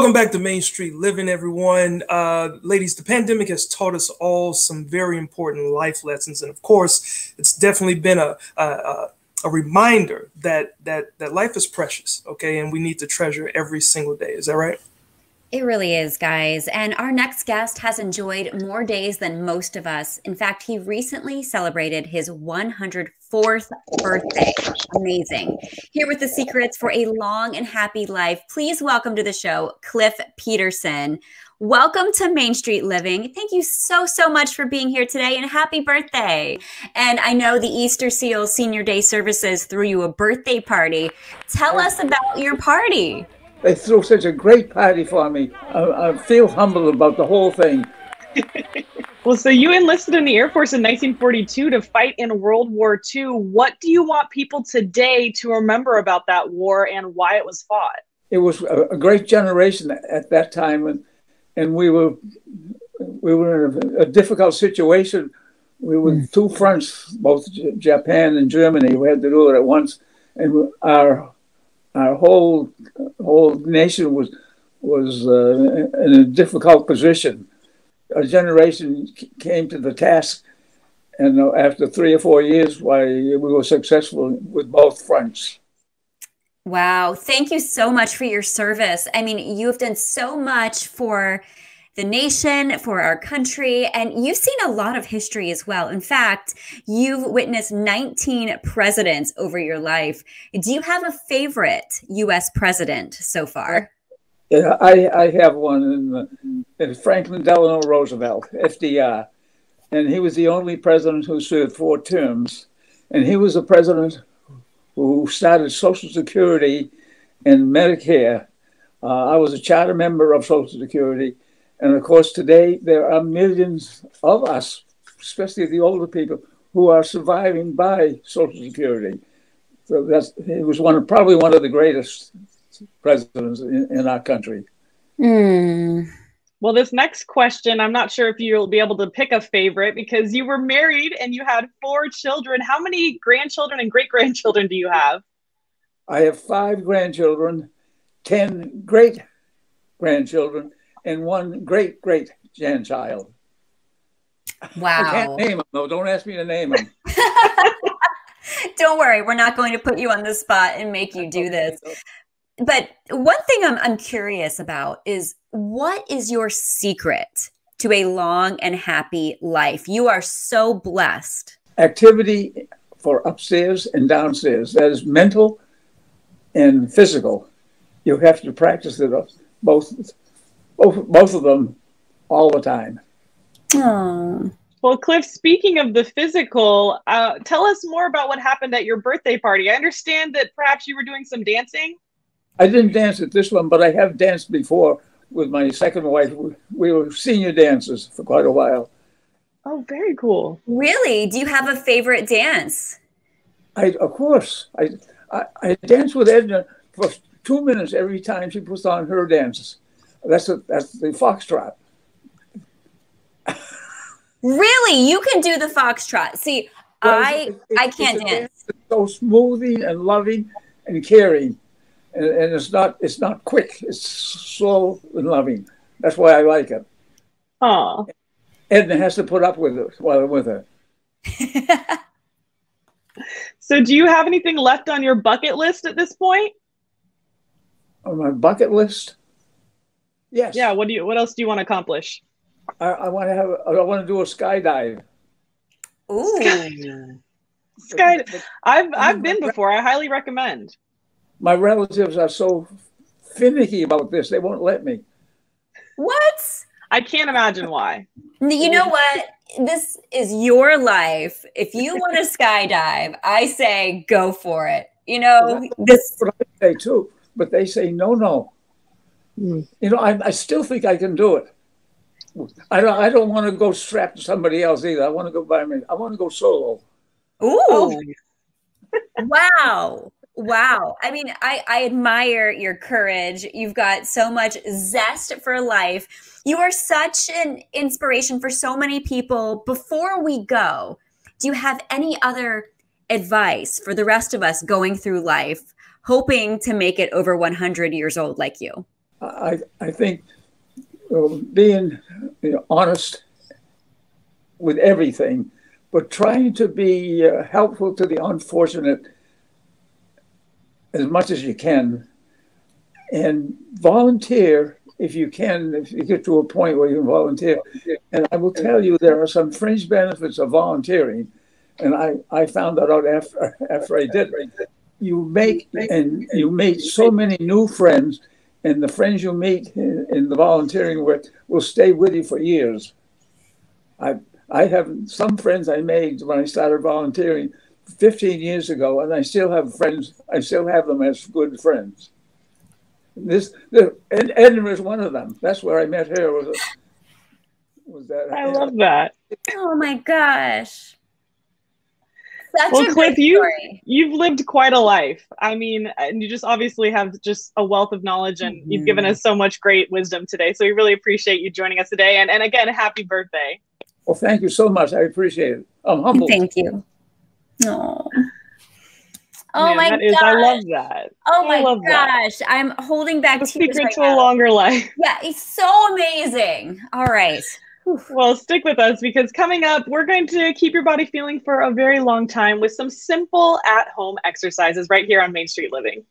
Welcome back to Main Street Living, everyone. Ladies, the pandemic has taught us all some very important life lessons. And of course, it's definitely been a reminder that life is precious, okay? And we need to treasure every single day. Is that right? It really is, guys. And our next guest has enjoyed more days than most of us. In fact, he recently celebrated his 104th birthday. Amazing. Here with the secrets for a long and happy life, please welcome to the show, Cliff Pedersen. Welcome to Main Street Living. Thank you so much for being here today, and happy birthday. And I know the Easter Seals Senior Day Services threw you a birthday party. Tell us about your party. They threw such a great party for me. I feel humble about the whole thing. Well, so you enlisted in the Air Force in 1942 to fight in World War II. What do you want people today to remember about that war and why it was fought? It was a great generation at that time, and we were in a difficult situation. We were two fronts, both Japan and Germany. We had to do it at once, and our whole nation was in a difficult position. A generation came to the task, and after 3 or 4 years, we were successful with both fronts. Wow. Thank you so much for your service. I mean, you have done so much for the nation, for our country, and you've seen a lot of history as well. In fact, you've witnessed 19 presidents over your life. Do you have a favorite U.S. president so far? Yeah, I have one, in Franklin Delano Roosevelt, FDR, and he was the only president who served 4 terms, and he was the president who started Social Security and Medicare. I was a charter member of Social Security. And of course, today there are millions of us, especially the older people, who are surviving by Social Security. So he was probably one of the greatest presidents in our country. Well, this next question, I'm not sure if you'll be able to pick a favorite because you were married and you had 4 children. How many grandchildren and great-grandchildren do you have? I have 5 grandchildren, 10 great-grandchildren, and 1 great-great-grandchild. Wow. I can't name them, though. Don't ask me to name them. Don't worry. We're not going to put you on the spot and make you do this. But one thing I'm curious about is, what is your secret to a long and happy life? You are so blessed. Activity for upstairs and downstairs. That is mental and physical. You have to practice it both of them all the time. Oh. Well, Cliff, speaking of the physical, tell us more about what happened at your birthday party. I understand that perhaps you were doing some dancing. I didn't dance at this one, but I have danced before with my second wife. We were senior dancers for quite a while. Oh, very cool. Really? Do you have a favorite dance? Of course. I dance with Edna for 2 minutes every time she puts on her dances. That's the foxtrot. Really? You can do the foxtrot. See, well, I can't dance. It's so smoothing and loving and caring. And it's not quick. It's slow and loving. That's why I like it. Oh. Edna has to put up with it while I'm with her. So do you have anything left on your bucket list at this point? On my bucket list? Yes. Yeah, what else do you want to accomplish? I want to do a skydive. Ooh. I've been before. I highly recommend. My relatives are so finicky about this. They won't let me. What? I can't imagine why. You know what? This is your life. If you want to skydive, I say go for it. You know, that's what I say too. But they say no. You know, I still think I can do it. I don't want to go strapped to somebody else either. I want to go by me. I want to go solo. Ooh. Oh. Wow. Wow. I mean, I admire your courage. You've got so much zest for life. You are such an inspiration for so many people. Before we go, do you have any other advice for the rest of us going through life, hoping to make it over 100 years old like you? I think being honest with everything, but trying to be helpful to the unfortunate as much as you can, and volunteer if you can, if you get to a point where you can volunteer. And I will tell you, there are some fringe benefits of volunteering, and I found that out after I did. You make so many new friends, and the friends you meet in the volunteering work will stay with you for years. I have some friends I made when I started volunteering 15 years ago, and I still have friends. I still have them as good friends. And Edna is one of them. That's where I met her. Was that? I love that. Oh my gosh. Such Well, a Cliff, great story. you've lived quite a life. I mean, and you just obviously have just a wealth of knowledge, and you've given us so much great wisdom today. So we really appreciate you joining us today. And again, happy birthday. Well, thank you so much. I appreciate it. I'm humbled. Thank you. Oh. Oh Man, my gosh. I love that. Oh my gosh. That. I'm holding back the tears secret right to now. a longer life. Yeah, it's so amazing. All right. Well, stick with us, because coming up, we're going to keep your body feeling for a very long time with some simple at-home exercises right here on Main Street Living.